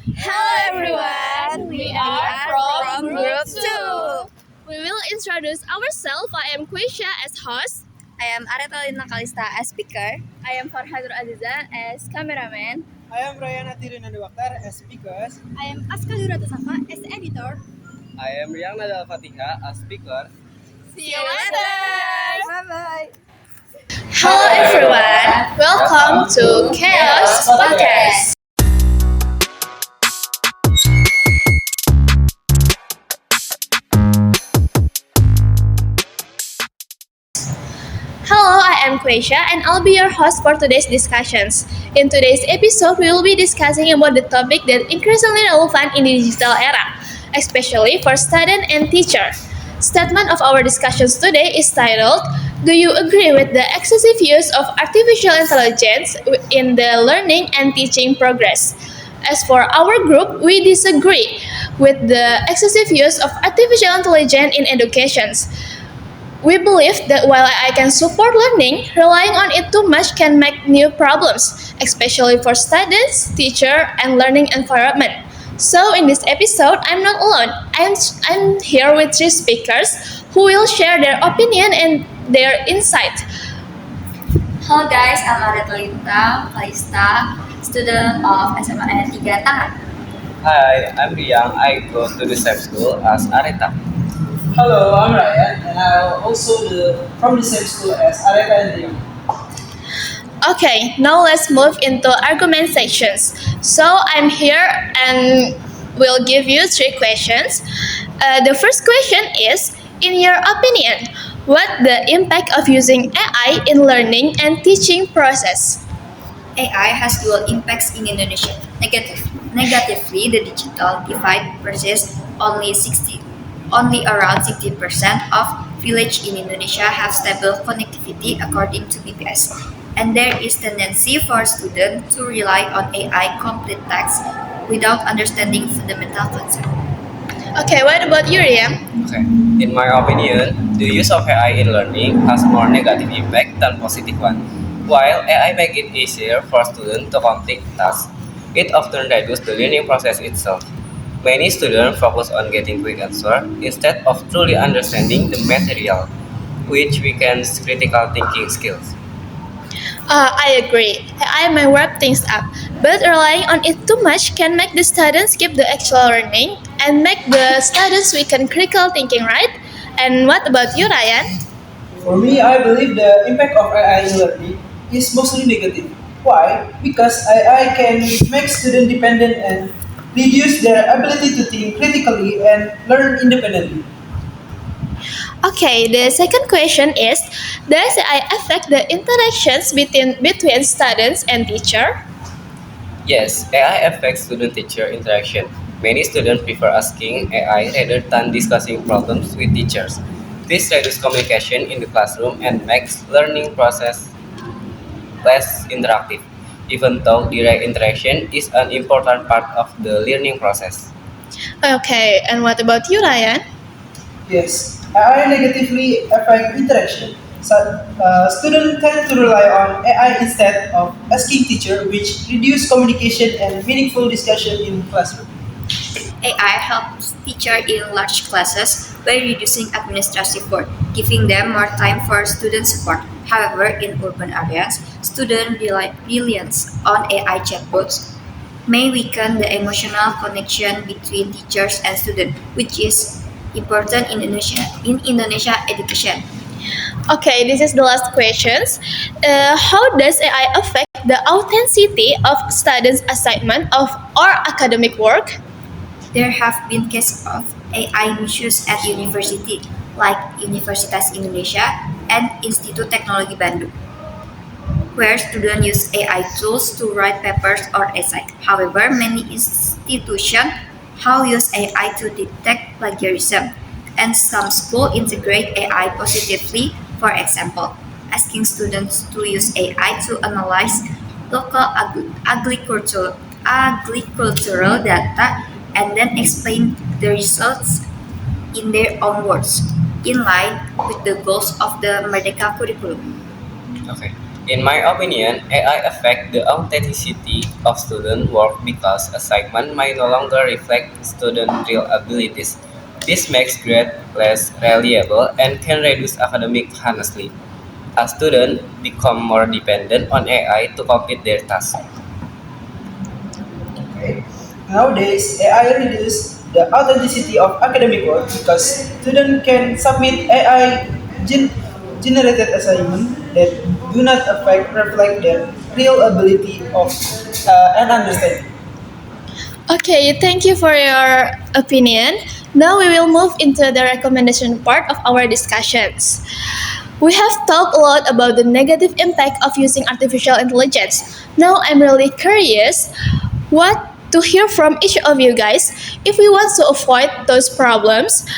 Hello everyone, we are from Group 2. We will introduce ourselves. I am Quisha as host. I am Aretalina Kalista as speaker. I am Farhadur Aziza as cameraman. I am Ryan Atirinandu Waktar as speakers. I am Aska Duratasaka as editor. I am Riang Nadal Fatiha as speaker. See you later. Bye bye. Hello everyone, welcome to Chaos Podcast. Hello, I am Quasia and I'll be your host for today's discussions. In today's episode, we will be discussing about the topic that increasingly relevant in the digital era, especially for student and teacher. Statement of our discussions today is titled, Do you agree with the excessive use of artificial intelligence in the learning and teaching progress? As for our group, we disagree with the excessive use of artificial intelligence in educations. We believe that while AI can support learning, relying on it too much can make new problems, especially for students, teacher, and learning environment. So in this episode, I'm not alone. I'm here with three speakers who will share their opinion and their insight. Hello guys, I'm Aretalina Kalista, student of SMA 3 Tangan. Hi, I'm Riang. I go to the same school as Areta. Hello, I'm Ryan, and I'm also from the same school as Areta and Riang. Okay, now let's move into argument sections. So I'm here and will give you three questions. The first question is, in your opinion, what the impact of using AI in learning and teaching process? AI has dual impacts in Indonesia. Negatively, the digital divide persists. Only around 60% of villages in Indonesia have stable connectivity according to BPS. And there is tendency for students to rely on AI complete tasks without understanding fundamental concepts. Okay, what about you, Rian? Okay. In my opinion, the use of AI in learning has more negative impact than positive one. While AI make it easier for students to complete tasks, it often reduces the learning process itself. Many students focus on getting quick answer instead of truly understanding the material, which weakens critical thinking skills. I agree. AI may wrap things up, but relying on it too much can make the students skip the actual learning and make the students weaken critical thinking, right? And what about you, Ryan? For me, I believe the impact of AI in learning is mostly negative. Why? Because AI can make students dependent and reduce their ability to think critically and learn independently. Okay, the second question is, does AI affect the interactions between students and teacher? Yes, AI affects student-teacher interaction. Many students prefer asking AI rather than discussing problems with teachers. This reduces communication in the classroom and makes learning process less interactive, even though direct interaction is an important part of the learning process. Okay, and what about you, Ryan? Yes, AI negatively affect interaction. So, students tend to rely on AI instead of asking teacher, which reduce communication and meaningful discussion in classroom. AI helps teachers in large classes by reducing administrative work, giving them more time for student support. However, in urban areas, student reliance on AI chatbots may weaken the emotional connection between teachers and students, which is important in Indonesia education. Okay, this is the last questions. How does AI affect the authenticity of students' assignment of or academic work? There have been cases of AI misuse at university, like Universitas Indonesia and Institut Teknologi Bandung, where students use AI tools to write papers or essays. However, many institutions now use AI to detect plagiarism, and some schools integrate AI positively, for example, asking students to use AI to analyze local agricultural data and then explain the results in their own words, in line with the goals of the Merdeka curriculum. Okay. In my opinion, AI affect the authenticity of student work because assignment might no longer reflect student real abilities. This makes grade less reliable and can reduce academic honesty, as students become more dependent on AI to complete their tasks. Okay. Nowadays, AI reduces the authenticity of academic work because students can submit AI generated assignment that do not reflect their real ability of and understanding. Okay, thank you for your opinion. Now we will move into the recommendation part of our discussions. We have talked a lot about the negative impact of using artificial intelligence. Now I'm really curious what to hear from each of you guys. If we want to avoid those problems,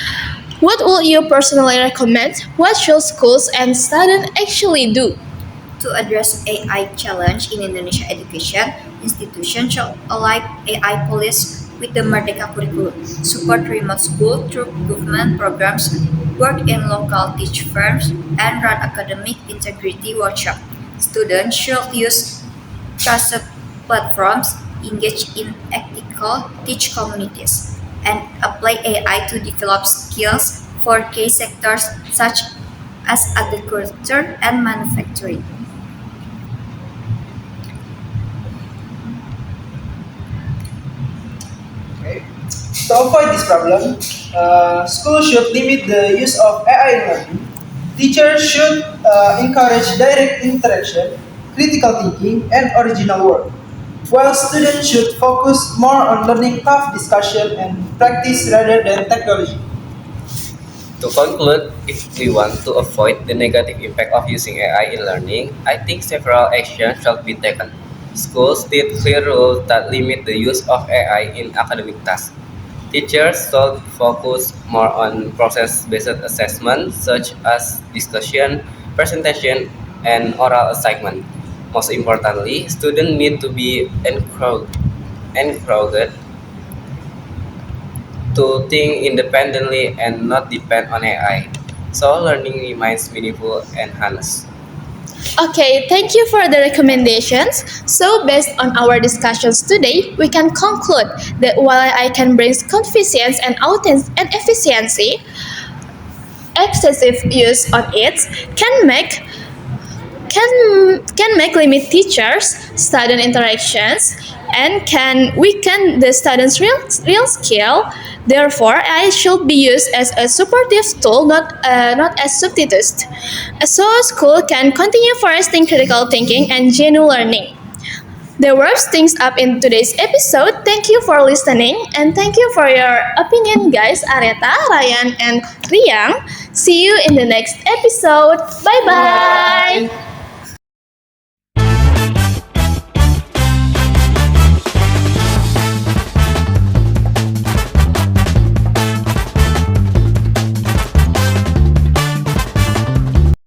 what will you personally recommend? What should schools and students actually do? To address AI challenge in Indonesia education, institutions should align AI policy with the Merdeka curriculum, support remote school through government programs, work in local teach firms, and run academic integrity workshop. Students should use trusted platforms, engage in ethical teach communities, and apply AI to develop skills for key sectors such as agriculture and manufacturing. Okay. To avoid this problem, schools should limit the use of AI in learning. Teachers should encourage direct interaction, critical thinking, and original work, while students should focus more on learning tough discussion and practice rather than technology. To conclude, if we want to avoid the negative impact of using AI in learning, I think several actions should be taken. Schools need clear rules that limit the use of AI in academic tasks. Teachers should focus more on process-based assessment such as discussion, presentation, and oral assignment. Most importantly, students need to be encouraged to think independently and not depend on AI. So learning remains meaningful and honest. Okay, thank you for the recommendations. So, based on our discussions today, we can conclude that while AI can bring convenience and efficiency, excessive use on it can make limit teachers, student interactions, and can weaken the students' real skill. Therefore, AI should be used as a supportive tool, not as substitute. So, school can continue fostering critical thinking and genuine learning. That wraps things up in today's episode. Thank you for listening and thank you for your opinion, guys, Areta, Ryan, and Riang. See you in the next episode. Bye bye. Bye.